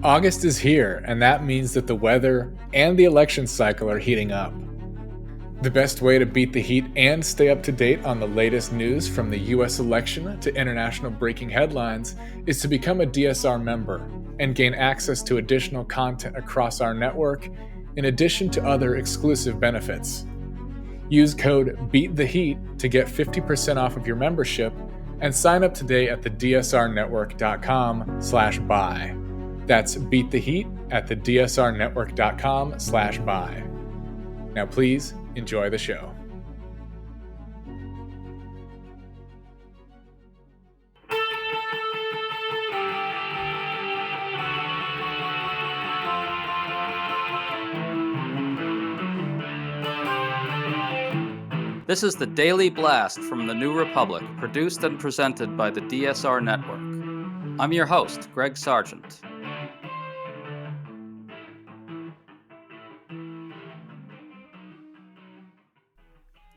August is here, and that means that the weather and the election cycle are heating up. The best way to beat the heat and stay up to date on the latest news from the US election to international breaking headlines is to become a DSR member and gain access to additional content across our network, in addition to other exclusive benefits. Use code BEATTHEHEAT to get 50% off of your membership and sign up today at thedsrnetwork.com/buy. That's Beat the Heat at thedsrnetwork.com/buy. Now please enjoy the show. This is the Daily Blast from the New Republic, produced and presented by the DSR Network. I'm your host, Greg Sargent.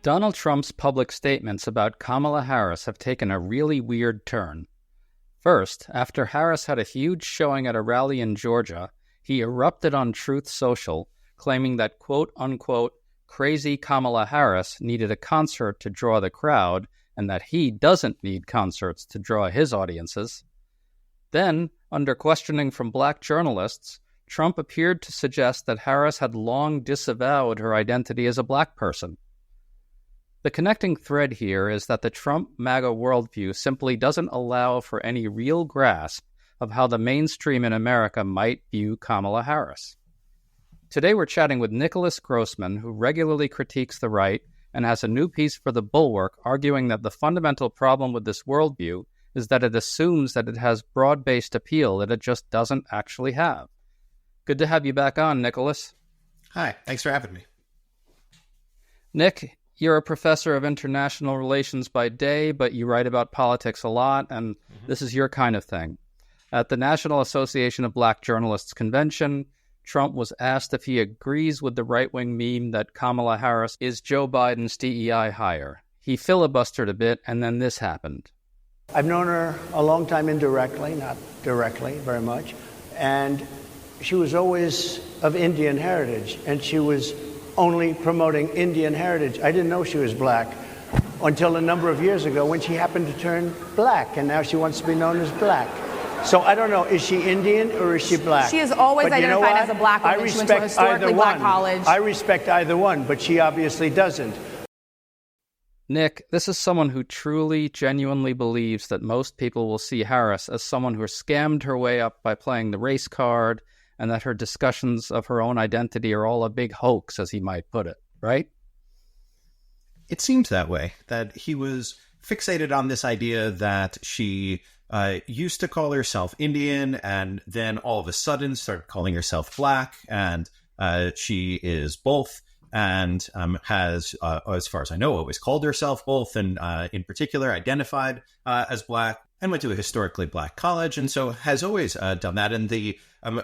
Donald Trump's public statements about Kamala Harris have taken a really weird turn. First, after Harris had a huge showing at a rally in Georgia, he erupted on Truth Social, claiming that quote-unquote crazy Kamala Harris needed a concert to draw the crowd and that he doesn't need concerts to draw his audiences. Then, under questioning from black journalists, Trump appeared to suggest that Harris had long disavowed her identity as a black person. The connecting thread here is that the Trump MAGA worldview simply doesn't allow for any real grasp of how the mainstream in America might view Kamala Harris. Today we're chatting with Nicholas Grossman, who regularly critiques the right and has a new piece for The Bulwark arguing that the fundamental problem with this worldview is that it assumes that it has broad-based appeal that it just doesn't actually have. Good to have you back on, Nicholas. Hi, thanks for having me. Nick, you're a professor of international relations by day, but you write about politics a lot, and this is your kind of thing. At the National Association of Black Journalists Convention, Trump was asked if he agrees with the right-wing meme that Kamala Harris is Joe Biden's DEI hire. He filibustered a bit, and then this happened. I've known her a long time indirectly, not directly very much, and she was always of Indian heritage, and she was only promoting Indian heritage. I didn't know she was black until a number of years ago when she happened to turn black, and now she wants to be known as black. So I don't know, is she Indian or is she black? She is always identified as a black woman. She went to a historically black college. I respect either one, but she obviously doesn't. Nick, this is someone who truly, genuinely believes that most people will see Harris as someone who scammed her way up by playing the race card, and that her discussions of her own identity are all a big hoax, as he might put it, right? It seems that way, that he was fixated on this idea that she used to call herself Indian and then all of a sudden started calling herself black, and she is both and has, as far as I know, always called herself both, and in particular identified as black, and went to a historically black college, and so has always done that. And the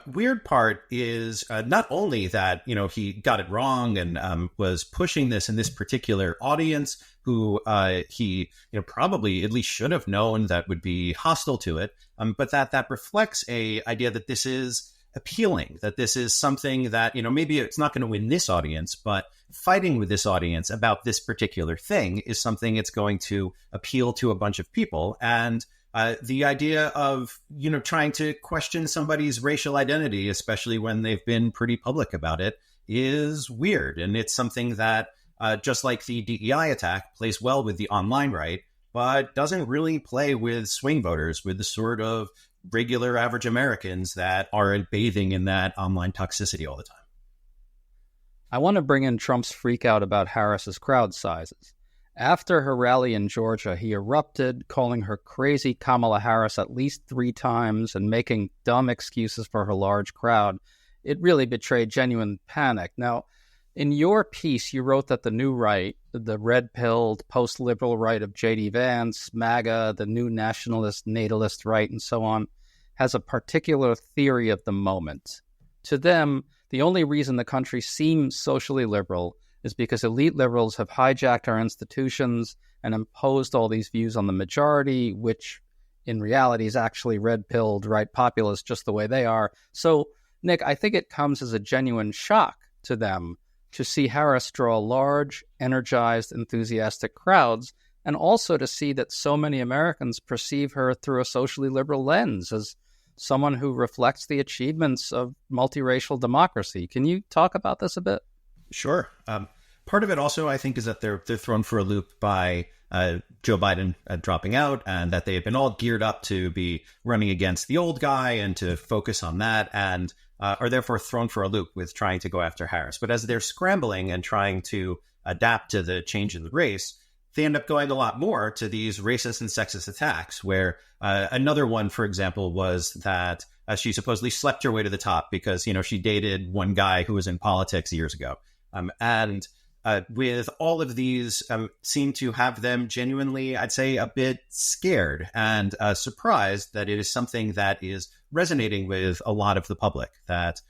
weird part is not only that, he got it wrong and was pushing this in this particular audience who he probably at least should have known that would be hostile to it, but that reflects a idea that this is appealing, that this is something that, maybe it's not going to win this audience, but fighting with this audience about this particular thing is something it's going to appeal to a bunch of people. And the idea of, trying to question somebody's racial identity, especially when they've been pretty public about it, is weird. And it's something that, just like the DEI attack, plays well with the online right, but doesn't really play with swing voters, with the sort of regular average Americans that are bathing in that online toxicity all the time. I want to bring in Trump's freak out about Harris's crowd sizes. After her rally in Georgia, he erupted, calling her crazy Kamala Harris at least 3 times and making dumb excuses for her large crowd. It really betrayed genuine panic. Now, in your piece, you wrote that the new right, the red-pilled, post-liberal right of J.D. Vance, MAGA, the new nationalist, natalist right, and so on, has a particular theory of the moment. To them, the only reason the country seems socially liberal is because elite liberals have hijacked our institutions and imposed all these views on the majority, which in reality is actually red-pilled, right populist, just the way they are. So, Nick, I think it comes as a genuine shock to them to see Harris draw large, energized, enthusiastic crowds, and also to see that so many Americans perceive her through a socially liberal lens as someone who reflects the achievements of multiracial democracy. Can you talk about this a bit? Sure. Part of it also, I think, is that they're thrown for a loop by Joe Biden dropping out, and that they have been all geared up to be running against the old guy and to focus on that, and are therefore thrown for a loop with trying to go after Harris. But as they're scrambling and trying to adapt to the change in the race, they end up going a lot more to these racist and sexist attacks, where another one, for example, was that she supposedly slept her way to the top because, she dated one guy who was in politics years ago. And with all of these, seem to have them genuinely, I'd say, a bit scared and surprised that it is something that is resonating with a lot of the public, that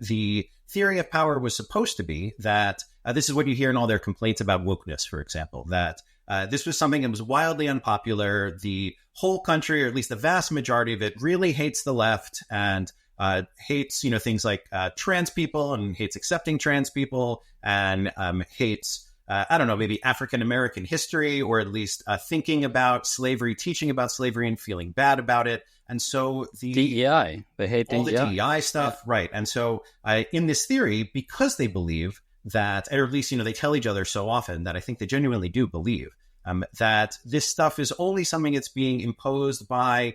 the theory of power was supposed to be that this is what you hear in all their complaints about wokeness, for example, that this was something that was wildly unpopular. The whole country, or at least the vast majority of it, really hates the left and hates, things like trans people, and hates accepting trans people, and hates, maybe African-American history, or at least thinking about slavery, teaching about slavery, and feeling bad about it. And so the DEI, they hate all DEI. the DEI stuff, right? And so in this theory, because they believe that, or at least, they tell each other so often that I think they genuinely do believe that this stuff is only something that's being imposed by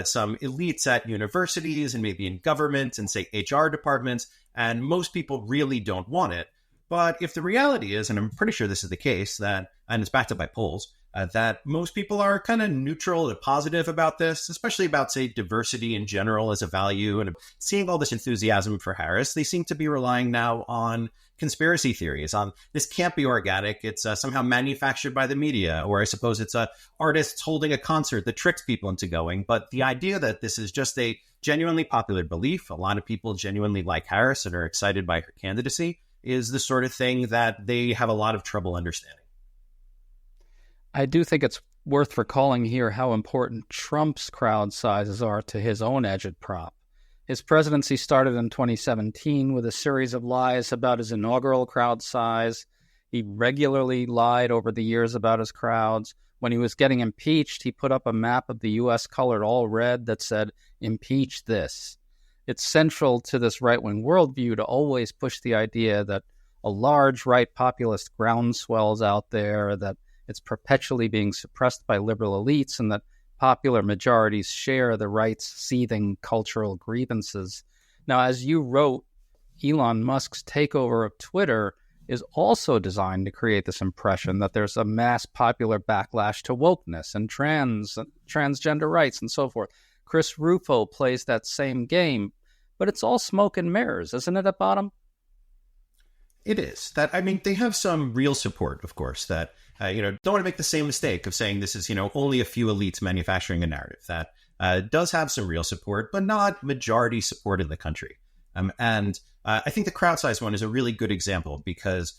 some elites at universities and maybe in government and, say, HR departments, and most people really don't want it. But if the reality is, and I'm pretty sure this is the case, that, and it's backed up by polls, that most people are kind of neutral and positive about this, especially about, say, diversity in general as a value, and seeing all this enthusiasm for Harris, they seem to be relying now on conspiracy theories, on this can't be organic, it's somehow manufactured by the media, or I suppose it's artists holding a concert that tricks people into going. But the idea that this is just a genuinely popular belief, a lot of people genuinely like Harris and are excited by her candidacy, is the sort of thing that they have a lot of trouble understanding. I do think it's worth recalling here how important Trump's crowd sizes are to his own agitprop. His presidency started in 2017 with a series of lies about his inaugural crowd size. He regularly lied over the years about his crowds. When he was getting impeached, he put up a map of the U.S. colored all red that said, "Impeach this." It's central to this right-wing worldview to always push the idea that a large right populist groundswell's out there, that it's perpetually being suppressed by liberal elites, and that popular majorities share the right's seething cultural grievances. Now, as you wrote, Elon Musk's takeover of Twitter is also designed to create this impression that there's a mass popular backlash to wokeness and transgender rights and so forth. Chris Rufo plays that same game, but it's all smoke and mirrors, isn't it, at bottom? It is. They have some real support, of course, that, don't want to make the same mistake of saying this is, only a few elites manufacturing a narrative. That does have some real support, but not majority support in the country. And I think the crowd size one is a really good example because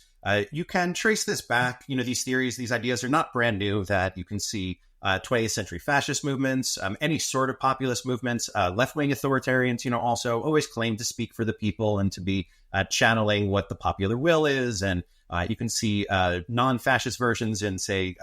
you can trace this back. These theories, these ideas are not brand new, that you can see 20th century fascist movements, any sort of populist movements, left-wing authoritarians, also always claim to speak for the people and to be channeling what the popular will is. And you can see non-fascist versions in, say,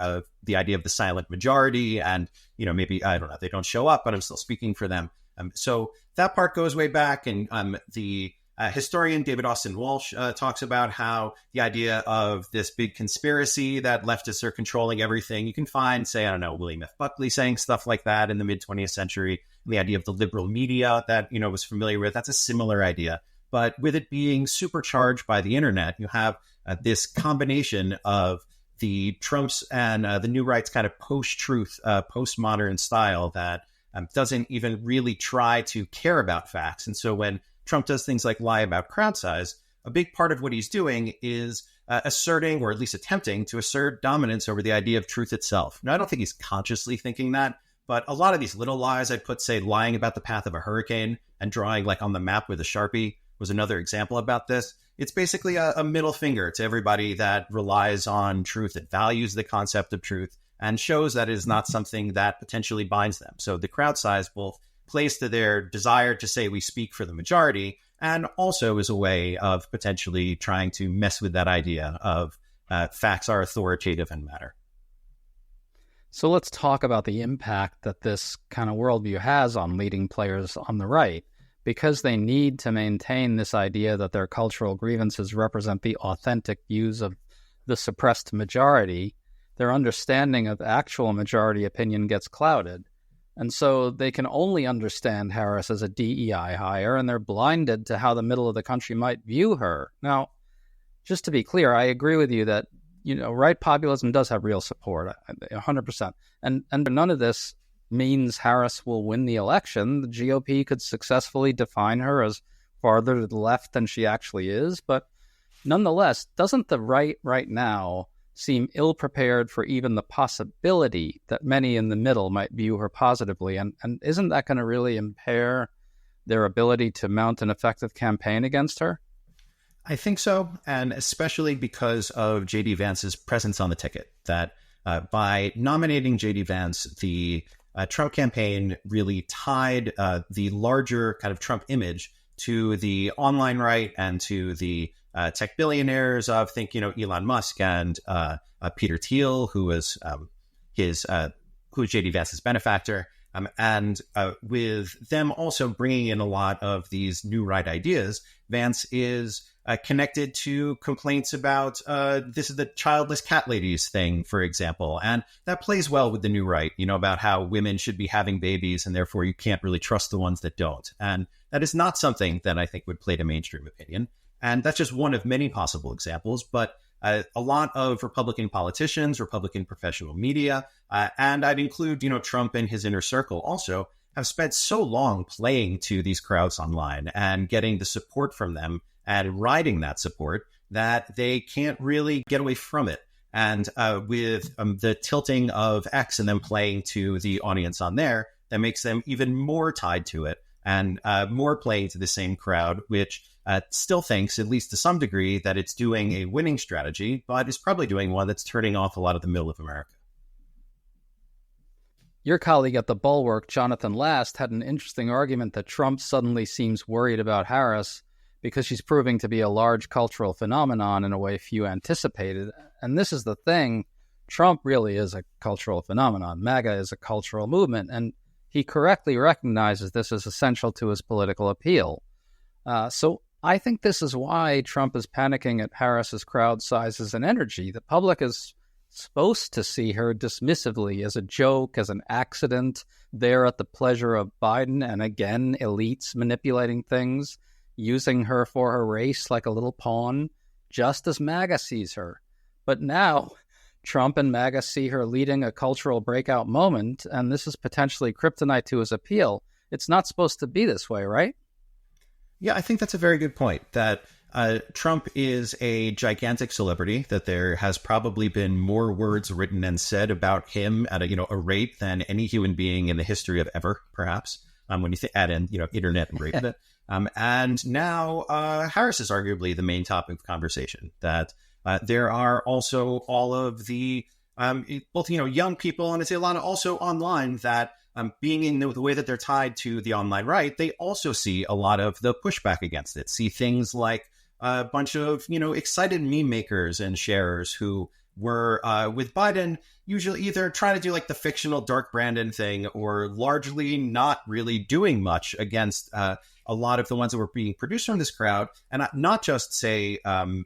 the idea of the silent majority. And, maybe, I don't know, they don't show up, but I'm still speaking for them. So that part goes way back. And the historian David Austin Walsh talks about how the idea of this big conspiracy that leftists are controlling everything. You can find, say, I don't know, William F. Buckley saying stuff like that in the mid-20th century. And the idea of the liberal media that, was familiar with, that's a similar idea. But with it being supercharged by the internet, you have this combination of the Trumps and the new right's kind of post-truth, postmodern style that doesn't even really try to care about facts. And so when Trump does things like lie about crowd size, a big part of what he's doing is asserting, or at least attempting to assert, dominance over the idea of truth itself. Now, I don't think he's consciously thinking that, but a lot of these little lies, I'd put, say, lying about the path of a hurricane and drawing like on the map with a Sharpie was another example about this. It's basically a middle finger to everybody that relies on truth, that values the concept of truth, and shows that it is not something that potentially binds them. So the crowd size both plays to their desire to say we speak for the majority, and also is a way of potentially trying to mess with that idea of facts are authoritative and matter. So let's talk about the impact that this kind of worldview has on leading players on the right. Because they need to maintain this idea that their cultural grievances represent the authentic views of the suppressed majority, their understanding of actual majority opinion gets clouded. And so they can only understand Harris as a DEI hire, and they're blinded to how the middle of the country might view her. Now, just to be clear, I agree with you that, right populism does have real support, 100%. And none of this means Harris will win the election. The GOP could successfully define her as farther to the left than she actually is. But nonetheless, doesn't the right now seem ill-prepared for even the possibility that many in the middle might view her positively? And isn't that going to really impair their ability to mount an effective campaign against her? I think so, and especially because of J.D. Vance's presence on the ticket, that by nominating J.D. Vance, the Trump campaign really tied the larger kind of Trump image to the online right and to the tech billionaires of, think, Elon Musk and Peter Thiel, who was J.D. Vance's benefactor. And with them also bringing in a lot of these new right ideas, Vance is connected to complaints about this is the childless cat ladies thing, for example. And that plays well with the new right, about how women should be having babies and therefore you can't really trust the ones that don't. And that is not something that I think would play to mainstream opinion. And that's just one of many possible examples. But a lot of Republican politicians, Republican professional media, and I'd include, Trump and his inner circle also, have spent so long playing to these crowds online and getting the support from them and riding that support that they can't really get away from it. And with the tilting of X and them playing to the audience on there, that makes them even more tied to it and more playing to the same crowd, which still thinks, at least to some degree, that it's doing a winning strategy, but is probably doing one that's turning off a lot of the middle of America. Your colleague at the Bulwark, Jonathan Last, had an interesting argument that Trump suddenly seems worried about Harris because she's proving to be a large cultural phenomenon in a way few anticipated. And this is the thing. Trump really is a cultural phenomenon. MAGA is a cultural movement. And he correctly recognizes this as essential to his political appeal. So I think this is why Trump is panicking at Harris's crowd sizes and energy. The public is supposed to see her dismissively as a joke, as an accident, there at the pleasure of Biden, and again, elites manipulating things, using her for her race like a little pawn, just as MAGA sees her. But now, Trump and MAGA see her leading a cultural breakout moment, and this is potentially kryptonite to his appeal. It's not supposed to be this way, right? Yeah, I think that's a very good point, that Trump is a gigantic celebrity, that there has probably been more words written and said about him at a rate than any human being in the history of ever, perhaps, when you add in, internet and rate. And now Harris is arguably the main topic of conversation, that there are also all of the both, young people, and I'd say a lot of also online, that being in the way that they're tied to the online right, they also see a lot of the pushback against it, see things like a bunch of, excited meme makers and sharers who were with Biden, usually either trying to do like the fictional Dark Brandon thing or largely not really doing much against a lot of the ones that were being produced from this crowd. And not just, say,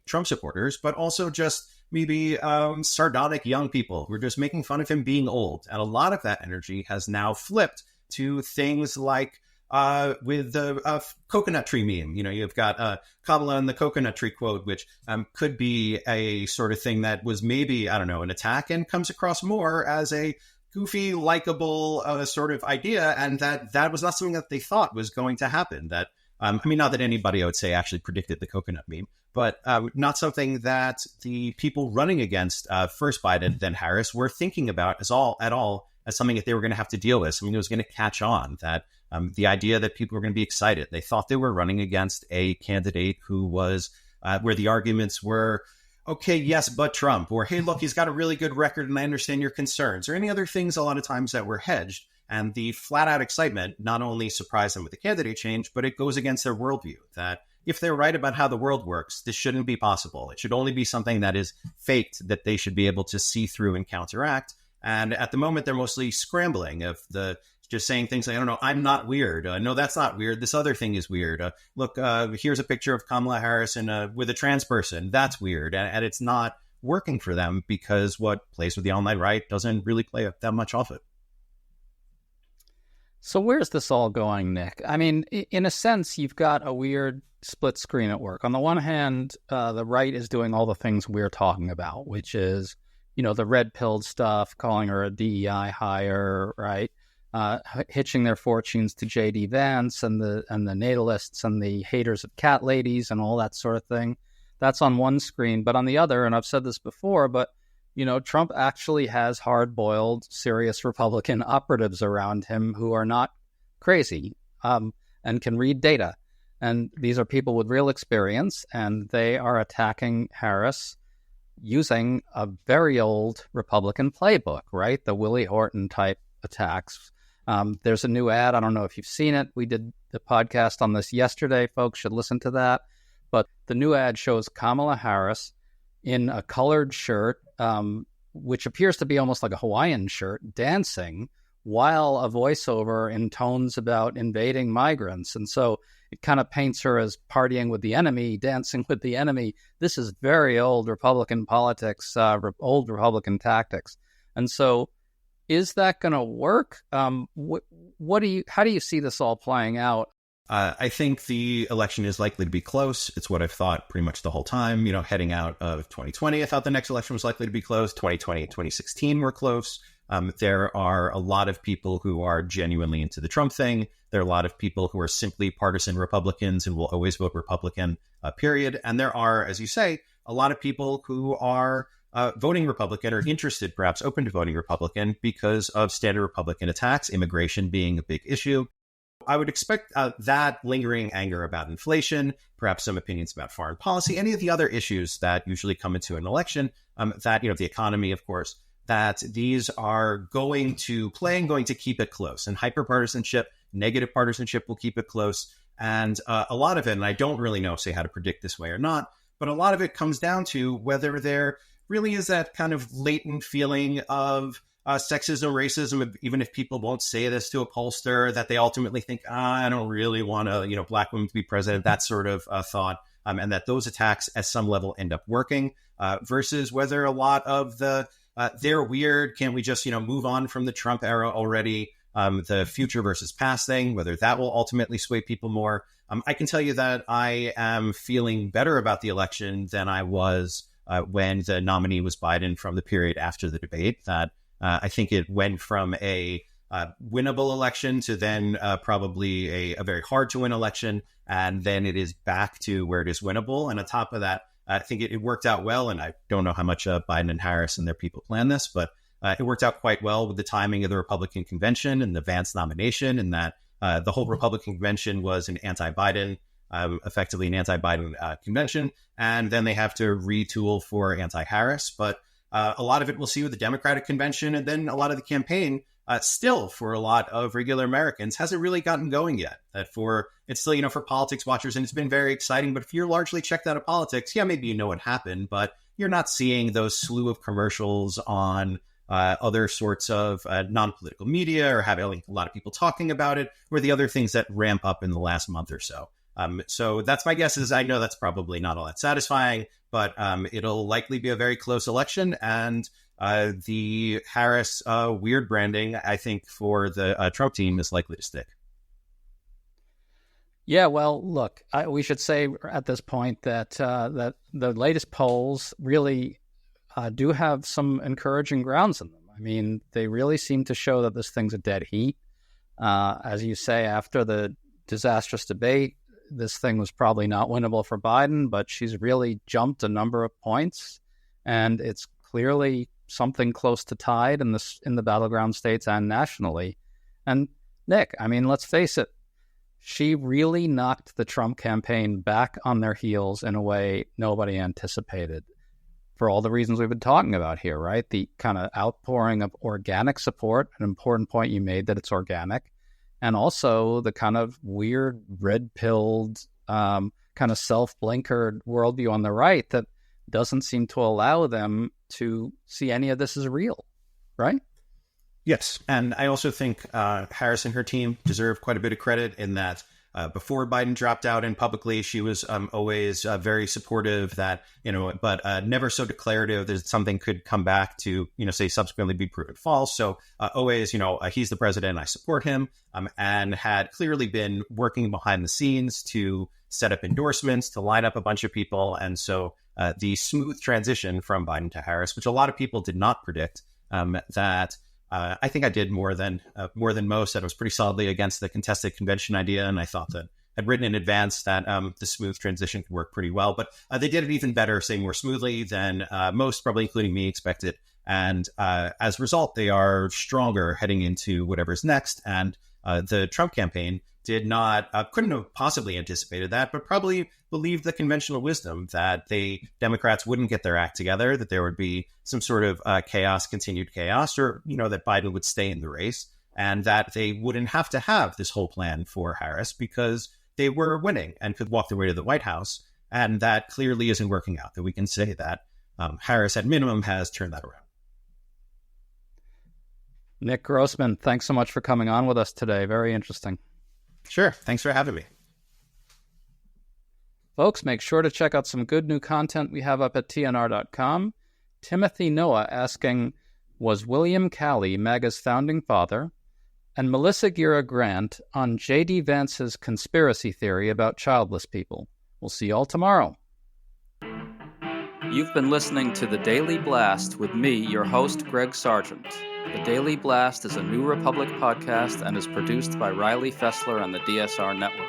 Trump supporters, but also just maybe sardonic young people who are just making fun of him being old. And a lot of that energy has now flipped to things like with the coconut tree meme. You've got Kamala and the coconut tree quote, which could be a sort of thing that was maybe, an attack, and comes across more as a goofy, likable sort of idea. And that was not something that they thought was going to happen. That not that anybody, I would say, actually predicted the coconut meme, but not something that the people running against first Biden, then Harris, were thinking about at all as something that they were going to have to deal with. It was going to catch on, that the idea that people were going to be excited. They thought they were running against a candidate who was, where the arguments were, okay, yes, but Trump, or hey, look, he's got a really good record and I understand your concerns, or any other things a lot of times that were hedged. And the flat out excitement not only surprised them with the candidate change, but it goes against their worldview that if they're right about how the world works, this shouldn't be possible. It should only be something that is faked that they should be able to see through and counteract. And at the moment, they're mostly scrambling of just saying things like, I don't know, I'm not weird. No, that's not weird. This other thing is weird. Look, here's a picture of Kamala Harris with a trans person. That's weird. And it's not working for them because what plays with the online right doesn't really play that much off it. So where's this all going, Nick? I mean, in a sense, you've got a weird split screen at work. On the one hand, the right is doing all the things we're talking about, which is, the red-pilled stuff, calling her a DEI hire, right? Hitching their fortunes to J.D. Vance and the natalists and the haters of cat ladies and all that sort of thing. That's on one screen. But on the other, and I've said this before, but Trump actually has hard-boiled, serious Republican operatives around him who are not crazy and can read data. And these are people with real experience, and they are attacking Harris using a very old Republican playbook, right? The Willie Horton type attacks. There's a new ad. I don't know if you've seen it. We did the podcast on this yesterday. Folks should listen to that. But the new ad shows Kamala Harris in a colored shirt, which appears to be almost like a Hawaiian shirt, dancing while a voiceover in tones about invading migrants. And so it kind of paints her as partying with the enemy, dancing with the enemy. This is very old Republican politics, old Republican tactics. And so is that going to work? How do you see this all playing out? I think the election is likely to be close. It's what I've thought pretty much the whole time. Heading out of 2020, I thought the next election was likely to be close. 2020 and 2016 were close. There are a lot of people who are genuinely into the Trump thing. There are a lot of people who are simply partisan Republicans and will always vote Republican, period. And there are, as you say, a lot of people who are voting Republican or interested, perhaps open to voting Republican because of standard Republican attacks, immigration being a big issue. I would expect that lingering anger about inflation, perhaps some opinions about foreign policy, any of the other issues that usually come into an election, the economy, of course, that these are going to play and going to keep it close. And hyperpartisanship, negative partisanship will keep it close. And a lot of it, and I don't really know, say, how to predict this way or not, but a lot of it comes down to whether there really is that kind of latent feeling of sexism, racism, even if people won't say this to a pollster, that they ultimately think, I don't really want black women to be president, that sort of thought, and that those attacks at some level end up working, versus whether a lot of they're weird, can't we just, move on from the Trump era already, the future versus past thing, whether that will ultimately sway people more. I can tell you that I am feeling better about the election than I was when the nominee was Biden from the period after the debate, that I think it went from a winnable election to then probably a very hard to win election. And then it is back to where it is winnable. And on top of that, I think it worked out well. And I don't know how much Biden and Harris and their people planned this, but it worked out quite well with the timing of the Republican convention and the Vance nomination, and that the whole Republican convention was an anti-Biden, effectively an anti-Biden convention. And then they have to retool for anti-Harris. But a lot of it we'll see with the Democratic convention, and then a lot of the campaign still for a lot of regular Americans hasn't really gotten going yet. It's still, for politics watchers, and it's been very exciting. But if you're largely checked out of politics, maybe you know what happened, but you're not seeing those slew of commercials on other sorts of non-political media or having a lot of people talking about it, or the other things that ramp up in the last month or so. So that's my guess. Is I know that's probably not all that satisfying, but it'll likely be a very close election. And the Harris weird branding, I think, for the Trump team is likely to stick. Yeah, well, look, we should say at this point that that the latest polls really do have some encouraging grounds in them. I mean, they really seem to show that this thing's a dead heat. As you say, after the disastrous debate, this thing was probably not winnable for Biden, but she's really jumped a number of points, and it's clearly something close to tied in the battleground states and nationally. And Nick, I mean, let's face it, she really knocked the Trump campaign back on their heels in a way nobody anticipated. for all the reasons we've been talking about here, right? The kind of outpouring of organic support, an important point you made that it's organic, and also the kind of weird red-pilled, kind of self-blinkered worldview on the right that doesn't seem to allow them to see any of this as real, right? Yes, and I also think Harris and her team deserve quite a bit of credit in that before Biden dropped out and publicly, she was always very supportive that, but never so declarative that something could come back to, say subsequently be proven false. So always, he's the president, I support him, and had clearly been working behind the scenes to set up endorsements, to line up a bunch of people. And so the smooth transition from Biden to Harris, which a lot of people did not predict, that I think I did more than most. That I was pretty solidly against the contested convention idea, and I thought that I'd written in advance that the smooth transition could work pretty well. But they did it even better, say more smoothly than most, probably including me, expected. And as a result, they are stronger heading into whatever's next. And the Trump campaign couldn't have possibly anticipated that, but probably believed the conventional wisdom that Democrats wouldn't get their act together, that there would be some sort of continued chaos, or, that Biden would stay in the race, and that they wouldn't have to have this whole plan for Harris because they were winning and could walk their way to the White House. And that clearly isn't working out, that we can say that Harris at minimum has turned that around. Nick Grossman, thanks so much for coming on with us today. Very interesting. Sure. Thanks for having me. Folks, make sure to check out some good new content we have up at TNR.com. Timothy Noah asking, was William Calley MAGA's founding father? And Melissa Gira Grant on J.D. Vance's conspiracy theory about childless people. We'll see you all tomorrow. You've been listening to The Daily Blast with me, your host, Greg Sargent. The Daily Blast is a New Republic podcast and is produced by Riley Fessler on the DSR Network.